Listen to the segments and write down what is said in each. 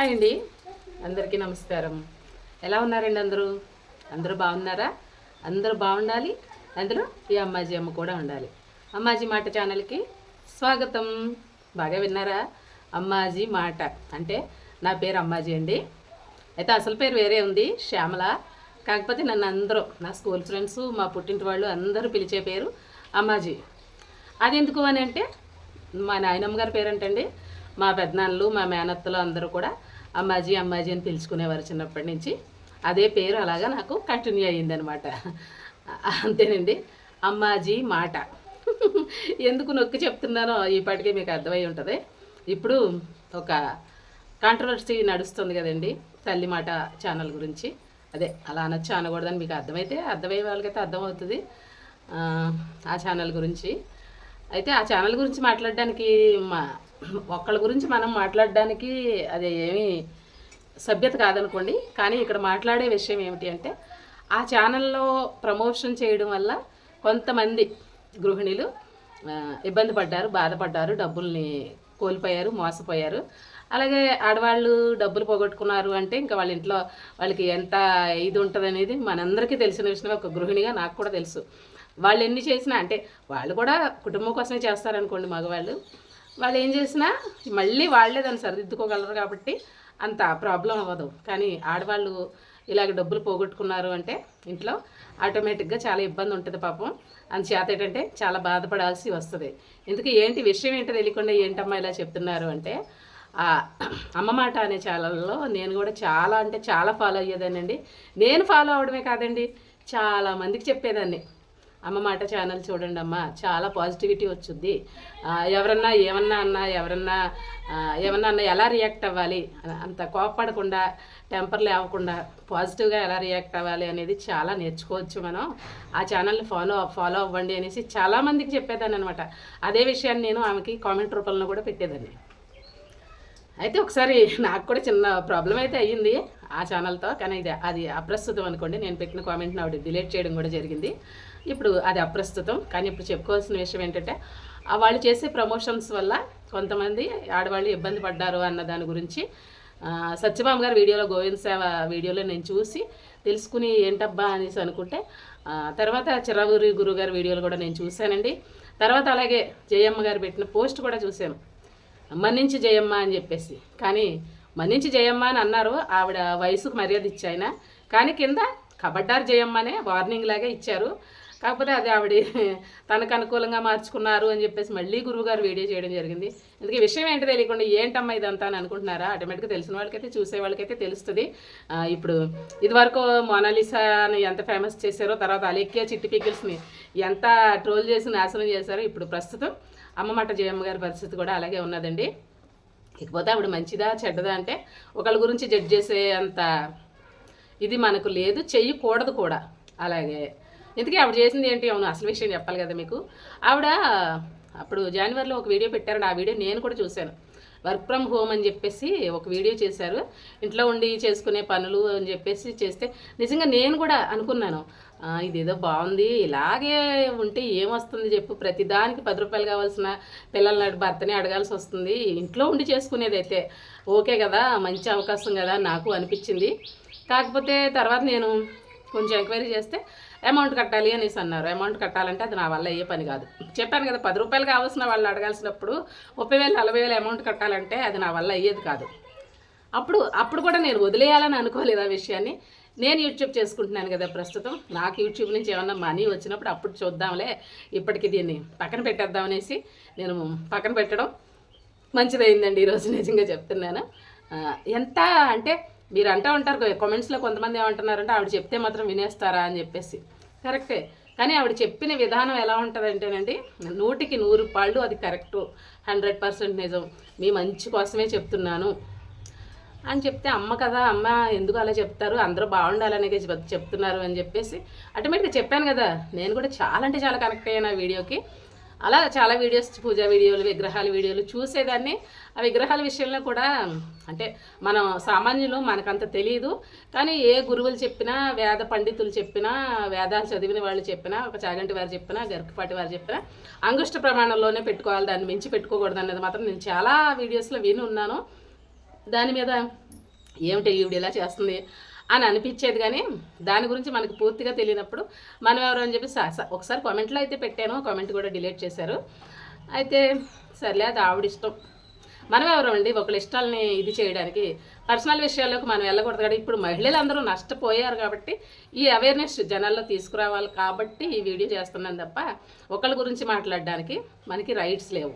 Hi అండి, అందరికీ నమస్కారం. ఎలా ఉన్నారండి అందరూ? అందరూ బాగున్నారా? అందరూ బాగుండాలి, అందులో ఈ అమ్మాజీ అమ్మ కూడా ఉండాలి. అమ్మాజీ మాట ఛానల్కి స్వాగతం. బాగా విన్నారా? అమ్మాజీ మాట అంటే నా పేరు అమ్మాజీ అండి. అయితే అసలు పేరు వేరే ఉంది, శ్యామల. కాకపోతే నన్ను అందరూ నా స్కూల్ ఫ్రెండ్స్, మా పుట్టింటి వాళ్ళు అందరూ పిలిచే పేరు అమ్మాజీ. అది ఎందుకు అని అంటే మా నాయనమ్మ గారి పేరంటండి. మా పెద్దనాన్నలు, మా మేనత్తలు అందరూ కూడా అమ్మాజీ అమ్మాజీ అని పిలుచుకునేవారు చిన్నప్పటి నుంచి. అదే పేరు అలాగా నాకు కంటిన్యూ అయ్యిందనమాట. అంతేనండి, అమ్మాజీ మాట. ఎందుకు నొక్కి చెప్తున్నానో ఈపాటికే మీకు అర్థమై ఉంటుంది. ఇప్పుడు ఒక కాంట్రవర్సీ నడుస్తుంది కదండి తల్లి మాట ఛానల్ గురించి. అదే అలా అనొచ్చు అనకూడదని మీకు అర్థమయ్యే వాళ్ళకైతే అర్థమవుతుంది ఆ ఛానల్ గురించి. అయితే ఆ ఛానల్ గురించి మాట్లాడడానికి ఒక్కళ్ళ గురించి మనం మాట్లాడడానికి అది ఏమీ సభ్యత కాదనుకోండి. కానీ ఇక్కడ మాట్లాడే విషయం ఏమిటి అంటే ఆ ఛానల్లో ప్రమోషన్ చేయడం వల్ల కొంతమంది గృహిణులు ఇబ్బంది పడ్డారు, బాధపడ్డారు, డబ్బుల్ని కోల్పోయారు, మోసపోయారు. అలాగే ఆడవాళ్ళు డబ్బులు పోగొట్టుకున్నారు అంటే ఇంకా వాళ్ళ ఇంట్లో వాళ్ళకి ఎంత ఇది ఉంటుంది అనేది మనందరికీ తెలిసిన విషయమే. ఒక గృహిణిగా నాకు కూడా తెలుసు. వాళ్ళు ఎన్ని చేసినా అంటే వాళ్ళు కూడా కుటుంబం కోసమే చేస్తారనుకోండి మగవాళ్ళు. వాళ్ళు ఏం చేసినా మళ్ళీ వాళ్ళే దాన్ని సరిదిద్దుకోగలరు కాబట్టి అంత ప్రాబ్లం అవ్వదు. కానీ ఆడవాళ్ళు ఇలాగ డబ్బులు పోగొట్టుకున్నారు అంటే ఇంట్లో ఆటోమేటిక్గా చాలా ఇబ్బంది ఉంటుంది పాపం. అందుచేత ఏంటంటే చాలా బాధపడాల్సి వస్తుంది. ఎందుకు ఏంటి విషయం ఏంటో తెలియకుండా ఏంటమ్మా ఇలా చెప్తున్నారు అంటే అమ్మ మాట అనే ఛానల్లో నేను కూడా చాలా అంటే చాలా ఫాలో అయ్యేదానండి. నేను ఫాలో అవడమే కాదండి, చాలామందికి చెప్పేదాన్ని. అమ్మ మాట ఛానల్ చూడండి అమ్మ, చాలా పాజిటివిటీ వచ్చింది. ఎవరన్నా ఏమన్నా అన్నా ఎలా రియాక్ట్ అవ్వాలి, అంత కోపపడకుండా, టెంపర్ లేవకుండా పాజిటివ్గా ఎలా రియాక్ట్ అవ్వాలి అనేది చాలా నేర్చుకోవచ్చు మనం. ఆ ఛానల్ని ఫాలో అవ్వండి అనేసి చాలామందికి చెప్పేదాన్ని అనమాట. అదే విషయాన్ని నేను ఆమెకి కామెంట్ రూపంలో కూడా పెట్టేదాన్ని. అయితే ఒకసారి నాకు కూడా చిన్న ప్రాబ్లం అయితే అయ్యింది ఆ ఛానల్తో. కానీ అది అప్రస్తుతం అనుకోండి. నేను పెట్టిన కామెంట్ని ఆవిడ డిలీట్ చేయడం కూడా జరిగింది. ఇప్పుడు అది అప్రస్తుతం. కానీ ఇప్పుడు చెప్పుకోవాల్సిన విషయం ఏంటంటే వాళ్ళు చేసే ప్రమోషన్స్ వల్ల కొంతమంది ఆడవాళ్ళు ఇబ్బంది పడ్డారు అన్న దాని గురించి సత్యభామ గారి వీడియోలో, గోవింద్ సేవ వీడియోలో నేను చూసి తెలుసుకుని ఏంటబ్బా అనేసి అనుకుంటే తర్వాత చిరవూరి గురువు గారి వీడియోలు కూడా నేను చూశానండి. తర్వాత అలాగే జయమ్మ గారు పెట్టిన పోస్ట్ కూడా చూశాను, మన్నించి జయమ్మ అని చెప్పేసి. కానీ మన్నించి జయమ్మ అని అన్నారు, ఆవిడ వయసుకు మర్యాద ఇచ్చాయన. కానీ కింద కబడ్డారు జయమ్మ అనే వార్నింగ్ లాగా ఇచ్చారు. కాకపోతే అది ఆవిడ తనకు అనుకూలంగా మార్చుకున్నారు అని చెప్పేసి మళ్ళీ గురువుగారు వీడియో చేయడం జరిగింది. ఎందుకు ఈ విషయం ఏంటో తెలియకుండా ఏంటమ్మా ఇదంతా అని అనుకుంటున్నారా? ఆటోమేటిక్గా తెలిసిన వాళ్ళకైతే, చూసే వాళ్ళకైతే తెలుస్తుంది. ఇప్పుడు ఇదివరకు మోనాలిసాని ఎంత ఫేమస్ చేశారో, తర్వాత అలెక్కియా చిట్టి పికిల్స్ని ఎంత ట్రోల్ చేసి నాశనం చేశారో, ఇప్పుడు ప్రస్తుతం అమ్మమాట జయమ్మ గారి పరిస్థితి కూడా అలాగే ఉన్నదండి. ఇకపోతే ఆవిడ మంచిదా చెడ్డదా అంటే ఒకళ్ళ గురించి జడ్జ్ చేసే అంత ఇది మనకు లేదు, చెయ్యకూడదు కూడా. అలాగే ఎందుకే ఆవిడ చేసింది ఏంటి, అవును అసలు విషయం చెప్పాలి కదా మీకు. ఆవిడ అప్పుడు జనవరిలో ఒక వీడియో పెట్టారు, ఆ వీడియో నేను కూడా చూశాను. వర్క్ ఫ్రమ్ హోమ్ అని చెప్పేసి ఒక వీడియో చేశారు, ఇంట్లో ఉండి చేసుకునే పనులు అని చెప్పేసి చేస్తే నిజంగా నేను కూడా అనుకున్నాను, ఇదేదో బాగుంది, ఇలాగే ఉంటే ఏమొస్తుంది చెప్పు, ప్రతిదానికి 10 రూపాయలు కావాల్సిన పిల్లల భర్తని అడగాల్సి వస్తుంది, ఇంట్లో ఉండి చేసుకునేదైతే ఓకే కదా, మంచి అవకాశం కదా నాకు అనిపించింది. కాకపోతే తర్వాత నేను కొంచెం ఎంక్వైరీ చేస్తే అమౌంట్ కట్టాలి అనేసి అన్నారు. అమౌంట్ కట్టాలంటే అది నా వల్ల అయ్యే పని కాదు. చెప్పాను కదా, 10 రూపాయలు కావాల్సిన వాళ్ళు అడగాల్సినప్పుడు 30,000 40,000 అమౌంట్ కట్టాలంటే అది నా వల్ల అయ్యేది కాదు. అప్పుడు కూడా నేను వదిలేయాలని అనుకోలేదు ఆ విషయాన్ని. నేను యూట్యూబ్ చేసుకుంటున్నాను కదా ప్రస్తుతం, నాకు యూట్యూబ్ నుంచి ఏమన్నా మనీ వచ్చినప్పుడు అప్పుడు చూద్దాంలే, ఇప్పటికి దీన్ని పక్కన పెట్టేద్దామనేసి నేను పక్కన పెట్టడం మంచిదైందండి ఈరోజు, నిజంగా చెప్తున్నాను. ఎంత అంటే మీరు అంటూ ఉంటారు కామెంట్స్లో కొంతమంది ఏమంటున్నారంటే ఆవిడ చెప్తే మాత్రం వినేస్తారా అని చెప్పేసి. కరెక్టే, కానీ ఆవిడ చెప్పిన విధానం ఎలా ఉంటుందంటేనండి 100కి 100 పాళ్ళు అది కరెక్టు, 100% నిజం, మీ మంచి కోసమే చెప్తున్నాను అని చెప్తే, అమ్మ కదా, అమ్మ ఎందుకు అలా చెప్తారు, అందరూ బాగుండాలనే చెప్తున్నారు అని చెప్పేసి ఆటోమేటిక్గా చెప్పాను కదా. నేను కూడా చాలా అంటే చాలా కనెక్ట్ అయ్యాను ఆ వీడియోకి. అలా చాలా వీడియోస్, పూజా వీడియోలు, విగ్రహాల వీడియోలు చూసేదాన్ని. ఆ విగ్రహాల విషయంలో కూడా అంటే మనం సామాన్యులు, మనకంత తెలియదు. కానీ ఏ గురువులు చెప్పినా, వేద పండితులు చెప్పినా, వేదాలు చదివిన వాళ్ళు చెప్పినా, ఒక చాగంటి వారు చెప్పినా, గరికపాటి వారు చెప్పినా అంగుష్ట ప్రమాణంలోనే పెట్టుకోవాలి, దాన్ని మించి పెట్టుకోకూడదు అనేది మాత్రం నేను చాలా వీడియోస్లో విని ఉన్నాను. దాని మీద ఏమిటి ఈవిడ ఇలా చేస్తుంది అని అనిపించేది. కానీ దాని గురించి మనకు పూర్తిగా తెలియనప్పుడు మనం ఎవరు అని చెప్పి ఒకసారి కామెంట్లో అయితే పెట్టాను, కామెంట్ కూడా డిలీట్ చేశారు. అయితే సర్లే అది ఆవిడ ఇష్టం, మనం ఎవరు అండి ఒకళ్ళ ఇష్టాలని ఇది చేయడానికి. పర్సనల్ విషయాల్లోకి మనం వెళ్ళకూడదు కదా. ఇప్పుడు మహిళలు అందరూ నష్టపోయారు కాబట్టి ఈ అవేర్నెస్ జనాల్లో తీసుకురావాలి కాబట్టి ఈ వీడియో చేస్తున్నాను తప్ప ఒకళ్ళ గురించి మాట్లాడడానికి మనకి రైట్స్ లేవు.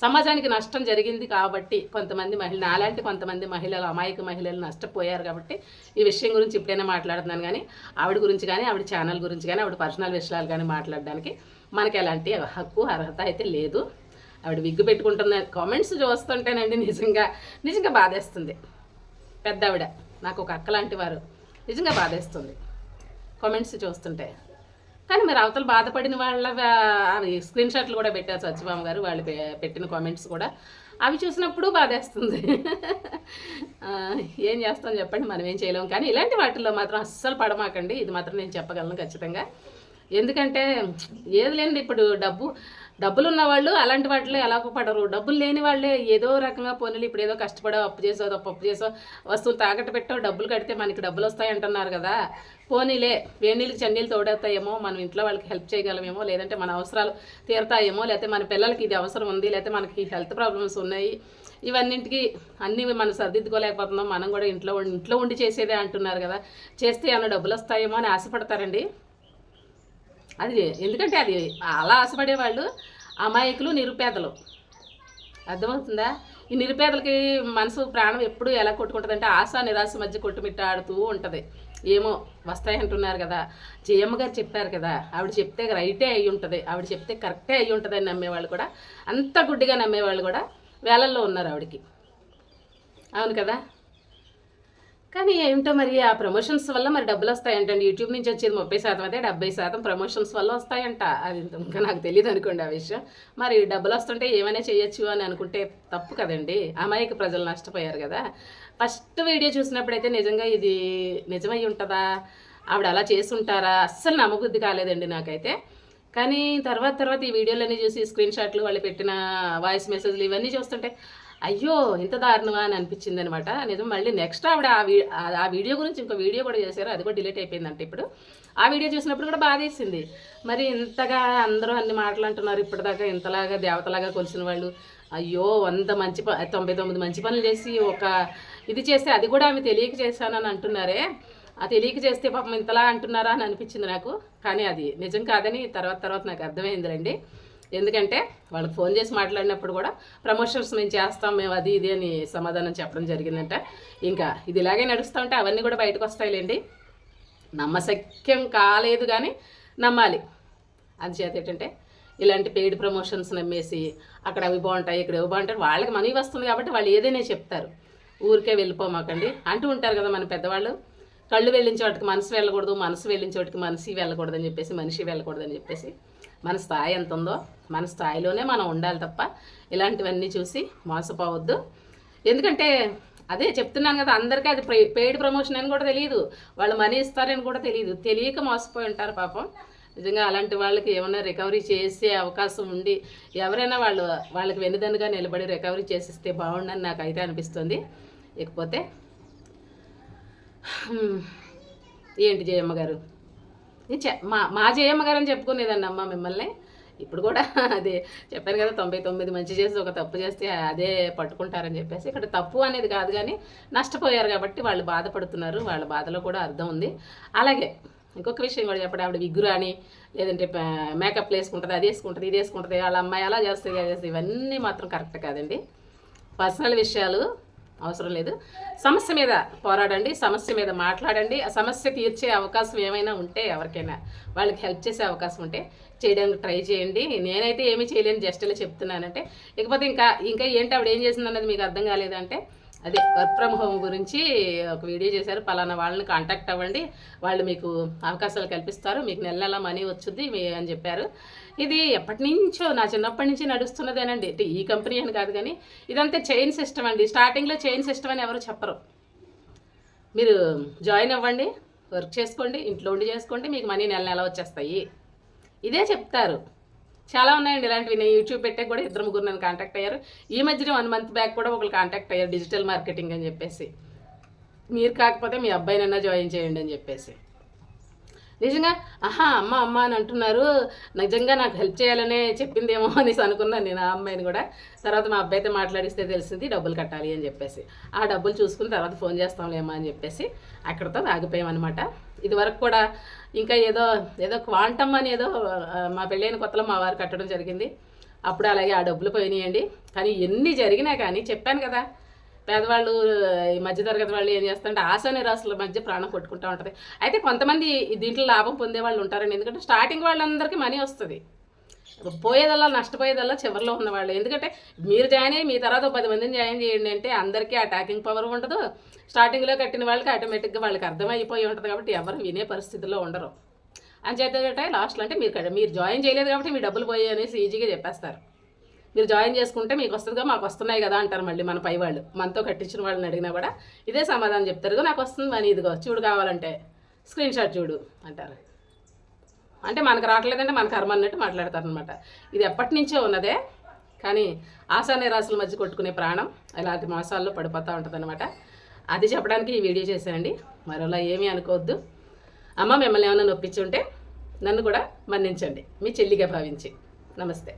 సమాజానికి నష్టం జరిగింది కాబట్టి కొంతమంది మహిళలు, అలాంటి కొంతమంది మహిళలు, అమాయక మహిళలు నష్టపోయారు కాబట్టి ఈ విషయం గురించి ఇప్పుడైనా మాట్లాడుతున్నాను. కానీ ఆవిడ గురించి కానీ, ఆవిడ ఛానల్ గురించి కానీ, ఆవిడ పర్సనల్ విషయాలు కానీ మాట్లాడడానికి మనకి ఎలాంటి హక్కు అర్హత అయితే లేదు. ఆవిడ విగ్గు పెట్టుకుంటుంది కామెంట్స్ చూస్తుంటేనండి నిజంగా బాధేస్తుంది. పెద్ద ఆవిడ, నాకు ఒక అక్క లాంటి వారు, నిజంగా బాధేస్తుంది కామెంట్స్ చూస్తుంటే. కానీ మరి అవతల బాధపడిన వాళ్ళ అవి స్క్రీన్ షాట్లు కూడా పెట్టారు సత్యభామ గారు, వాళ్ళు పెట్టిన కామెంట్స్ కూడా, అవి చూసినప్పుడు బాధేస్తుంది. ఏం చేస్తాం చెప్పండి, మనం ఏం చేయలేము. కానీ ఇలాంటి వాటిల్లో మాత్రం అస్సలు పడమాకండి, ఇది మాత్రం నేను చెప్పగలను ఖచ్చితంగా. ఎందుకంటే ఏది లేండి, ఇప్పుడు డబ్బులు ఉన్న వాళ్ళు అలాంటి వాటిలో ఎలాగో పడరు. డబ్బులు లేని వాళ్ళే ఏదో రకంగా పోనీలు, ఇప్పుడు ఏదో కష్టపడో అప్పు చేసో వస్తువులు తాకట్టు పెట్టో డబ్బులు కడితే మనకి డబ్బులు వస్తాయి అంటున్నారు కదా. పోనీలే వేణీళ్ళకి చన్నీళ్ళు తోడవుతాయేమో, మనం ఇంట్లో వాళ్ళకి హెల్ప్ చేయగలమేమో, లేదంటే మన అవసరాలు తీరుతాయేమో, లేకపోతే మన పిల్లలకి ఇది అవసరం ఉంది, లేకపోతే మనకి హెల్త్ ప్రాబ్లమ్స్ ఉన్నాయి, ఇవన్నింటికి అన్నీ మనం సర్దిద్దుకోలేకపోతున్నాం, మనం కూడా ఇంట్లో ఉండి చేసేదే అంటున్నారు కదా, చేస్తే ఏమైనా డబ్బులు వస్తాయేమో అని ఆశపడతారండి. అది ఎందుకంటే అది అలా ఆశపడేవాళ్ళు అమాయకులు, నిరుపేదలు. అర్థమవుతుందా? ఈ నిరుపేదలకి మనసు ప్రాణం ఎప్పుడు ఎలా కొట్టుకుంటుందంటే ఆశ నిరాశ మధ్య కొట్టుమిట్టాడుతూ ఉంటుంది. ఏమో వస్తాయి అంటున్నారు కదా, జయమ్మ గారు చెప్పారు కదా, ఆవిడ చెప్తే రైటే అయ్యి ఉంటుంది, ఆవిడ చెప్తే కరెక్టే అయ్యి ఉంటుంది అని నమ్మేవాళ్ళు కూడా, అంత గుడ్డిగా నమ్మేవాళ్ళు కూడా వేలల్లో ఉన్నారు ఆవిడకి. అవును కదా. కానీ ఏమిటో మరి ఆ ప్రమోషన్స్ వల్ల మరి డబ్బులు వస్తాయంటండి. యూట్యూబ్ నుంచి వచ్చేది 30% అయితే 70% ప్రమోషన్స్ వల్ల వస్తాయంట. అది ఇంకా నాకు తెలియదు అనుకోండి ఆ విషయం. మరి డబ్బులు వస్తుంటే ఏమైనా చేయొచ్చు అని అనుకుంటే తప్పు కదండి. అమాయక ప్రజలు నష్టపోయారు కదా. ఫస్ట్ వీడియో చూసినప్పుడైతే నిజంగా ఇది నిజమై ఉంటుందా, ఆవిడ అలా చేసి ఉంటారా, అస్సలు నమ్మబుద్ధి కాలేదండి నాకైతే. కానీ తర్వాత ఈ వీడియోలన్నీ చూసి స్క్రీన్ షాట్లు, వాళ్ళు పెట్టిన వాయిస్ మెసేజ్లు ఇవన్నీ చూస్తుంటే అయ్యో ఇంత దారుణమా అని అనిపించింది అనమాట. నిజం. మళ్ళీ నెక్స్ట్ ఆవిడ ఆ వీడియో గురించి ఇంకో వీడియో కూడా చేశారు, అది కూడా డిలీట్ అయిపోయిందంటే ఇప్పుడు. ఆ వీడియో చూసినప్పుడు కూడా బాధేసింది. మరి ఇంతగా అందరూ అన్ని మాటలు అంటున్నారు, ఇప్పటిదాకా ఇంతలాగా దేవతలాగా కొలిసిన వాళ్ళు అయ్యో 99 మంచి పనులు చేసి ఒక ఇది చేస్తే అది కూడా ఆమె తెలియక చేశానని అంటున్నారే, ఆ తెలియక చేస్తే పాపం ఇంతలా అంటున్నారా అని అనిపించింది నాకు. కానీ అది నిజం కాదని తర్వాత నాకు అర్థమైందిలేండి. ఎందుకంటే వాళ్ళకి ఫోన్ చేసి మాట్లాడినప్పుడు కూడా ప్రమోషన్స్ మేము చేస్తాం, మేము అది ఇది అని సమాధానం చెప్పడం జరిగిందంట. ఇంకా ఇది ఇలాగే నడుస్తూ ఉంటే అవన్నీ కూడా బయటకు వస్తాయిలేండి. నమ్మశక్యం కాలేదు కానీ నమ్మాలి. అందుచేత ఏంటంటే ఇలాంటి పెయిడ్ ప్రమోషన్స్ నమ్మేసి అక్కడ అవి బాగుంటాయి, ఇక్కడ ఇవి బాగుంటాయి, వాళ్ళకి మనీ వస్తుంది కాబట్టి వాళ్ళు ఏదైనా చెప్తారు. ఊరికే వెళ్ళిపోమాకండి అంటూ ఉంటారు కదా మన పెద్దవాళ్ళు. కళ్ళు వెళ్ళిన చోటికి మనసు వెళ్ళకూడదు, మనసు వెళ్ళిన చోటికి మనిషి వెళ్ళకూడదని చెప్పేసి, మనిషి వెళ్ళకూడదని చెప్పేసి. మన స్థాయి ఎంత ఉందో మన స్థాయిలోనే మనం ఉండాలి తప్ప ఇలాంటివన్నీ చూసి మోసపోవద్దు. ఎందుకంటే అదే చెప్తున్నాను కదా, అందరికీ అది పెయిడ్ ప్రమోషన్ అని కూడా తెలియదు, వాళ్ళు మనీ ఇస్తారని కూడా తెలియదు, తెలియక మోసపోయి ఉంటారు పాపం. నిజంగా అలాంటి వాళ్ళకి ఏమైనా రికవరీ చేసే అవకాశం ఉండి ఎవరైనా వాళ్ళకి వెన్నుదన్నుగా నిలబడి రికవరీ చేసిస్తే బాగుండని నాకైతే అనిపిస్తుంది. ఇకపోతే ఏంటి జయమ్మ గారు, మా జయమ్మ గారు అని చెప్పుకునేదండి అమ్మ మిమ్మల్ని. ఇప్పుడు కూడా అదే చెప్పాను కదా, 99 మంచి చేసి ఒక తప్పు చేస్తే అదే పట్టుకుంటారని చెప్పేసి. ఇక్కడ తప్పు అనేది కాదు కానీ నష్టపోయారు కాబట్టి వాళ్ళు బాధపడుతున్నారు, వాళ్ళ బాధలో కూడా అర్థం ఉంది. అలాగే ఇంకొక విషయం కూడా చెప్పండి, ఆవిడ విగ్గురు అని లేదంటే మేకప్ వేసుకుంటుంది, అది వేసుకుంటుంది, ఇది వేసుకుంటుంది, వాళ్ళ అమ్మాయి అలా చేస్తుంది, ఇవన్నీ మాత్రం కరెక్ట్ కాదండి. పర్సనల్ విషయాలు అవసరం లేదు. సమస్య మీద పోరాడండి, సమస్య మీద మాట్లాడండి. ఆ సమస్య తీర్చే అవకాశం ఏమైనా ఉంటే ఎవరికైనా వాళ్ళకి హెల్ప్ చేసే అవకాశం ఉంటే చేయడానికి ట్రై చేయండి. నేనైతే ఏమీ చేయలేను, జస్ట్ ఇలా చెప్తున్నానంటే. ఇకపోతే ఇంకా ఏంటి ఆవిడ ఏం చేసిందన్నది మీకు అర్థం కాలేదంటే అదే వర్క్ ఫ్రమ్ హోమ్ గురించి ఒక వీడియో చేశారు. పలానా వాళ్ళని కాంటాక్ట్ అవ్వండి, వాళ్ళు మీకు అవకాశాలు కల్పిస్తారు, మీకు నెల మనీ వచ్చుద్ది అని చెప్పారు. ఇది ఎప్పటి నుంచో నా చిన్నప్పటి నుంచి నడుస్తున్నదేనండి. ఈ కంపెనీ అని కాదు కానీ ఇదంతా చైన్ సిస్టమ్ అండి. స్టార్టింగ్లో చైన్ సిస్టమ్ అని ఎవరు చెప్పరు. మీరు జాయిన్ అవ్వండి, వర్క్ చేసుకోండి, ఇంట్లో ఉండి చేసుకోండి, మీకు మనీ నెల వచ్చేస్తాయి, ఇదే చెప్తారు. చాలా ఉన్నాయండి ఇలాంటివి. నేను యూట్యూబ్ పెట్టే కూడా 2-3 నన్ను కాంటాక్ట్ అయ్యారు. ఈ మధ్యన 1 మంత్ బ్యాక్ కూడా ఒకళ్ళు కాంటాక్ట్ అయ్యారు, డిజిటల్ మార్కెటింగ్ అని చెప్పేసి. మీరు కాకపోతే మీ అబ్బాయినన్నా జాయిన్ చేయండి అని చెప్పేసి. నిజంగా అమ్మ అమ్మ అని అంటున్నారు, నిజంగా నాకు హెల్ప్ చేయాలనే చెప్పిందేమో అనేసి అనుకున్నాను నేను ఆ అమ్మాయిని కూడా. తర్వాత మా అబ్బాయితో మాట్లాడిస్తే తెలిసింది డబ్బులు కట్టాలి అని చెప్పేసి. ఆ డబ్బులు చూసుకుని తర్వాత ఫోన్ చేస్తాంలేమో అని చెప్పేసి అక్కడితో ఆగిపోయామన్నమాట. ఇదివరకు కూడా ఇంకా ఏదో క్వాంటమ్ అని ఏదో మా పెళ్ళైన కొత్తలో మా వారు కట్టడం జరిగింది. అప్పుడు అలాగే ఆ డబ్బులు పోయినాయండి. కానీ ఎన్ని జరిగినా కానీ చెప్పాను కదా, పేదవాళ్ళు ఈ మధ్యతరగతి వాళ్ళు ఏం చేస్తారంటే ఆశ నిరాశల మధ్య ప్రాణం కొట్టుకుంటూ ఉంటుంది. అయితే కొంతమంది దీంట్లో లాభం పొందే వాళ్ళు ఉంటారండి. ఎందుకంటే స్టార్టింగ్ వాళ్ళందరికీ మనీ వస్తుంది, పోయేదల్లా నష్టపోయేదల్లా చివరిలో ఉన్నవాళ్ళు. ఎందుకంటే మీరు జాయిన్ అయ్యి మీ తర్వాత 10 మందిని జాయిన్ చేయండి అంటే అందరికీ ఆ టాకింగ్ పవర్ ఉండదు. స్టార్టింగ్లో కట్టిన వాళ్ళకి ఆటోమేటిక్గా వాళ్ళకి అర్థమైపోయి ఉంటుంది కాబట్టి ఎవరు వినే పరిస్థితిలో ఉండరు. అంచేత లాస్ట్లో అంటే మీరు జాయిన్ చేయలేదు కాబట్టి మీ డబ్బులు పోయాయి అనేసి ఈజీగా చెప్పేస్తారు. మీరు జాయిన్ చేసుకుంటే మీకు వస్తుందిగా, మాకు వస్తున్నాయి కదా అంటారు మళ్ళీ మన పై వాళ్ళు. మనతో కట్టించిన వాళ్ళని అడిగినా కూడా ఇదే సమాధానం చెప్తారు, నాకు వస్తుంది మనీ, ఇదిగో చూడు కావాలంటే స్క్రీన్ షాట్ చూడు అంటారు. అంటే మనకు రావట్లేదంటే మన కర్మ అన్నట్టు మాట్లాడతారు అనమాట. ఇది ఎప్పటి నుంచో ఉన్నదే, కానీ ఆశా నిరాశల మధ్య కొట్టుకునే ప్రాణం ఇలాంటి మోసాల్లో పడిపోతూ ఉంటుంది అనమాట. అది చెప్పడానికి ఈ వీడియో చేశానండి. మరోలా ఏమీ అనుకోవద్దు. అమ్మ మిమ్మల్ని ఏమైనా నొప్పించి ఉంటే నన్ను కూడా మన్నించండి, మీ చెల్లిగా భావించి. నమస్తే.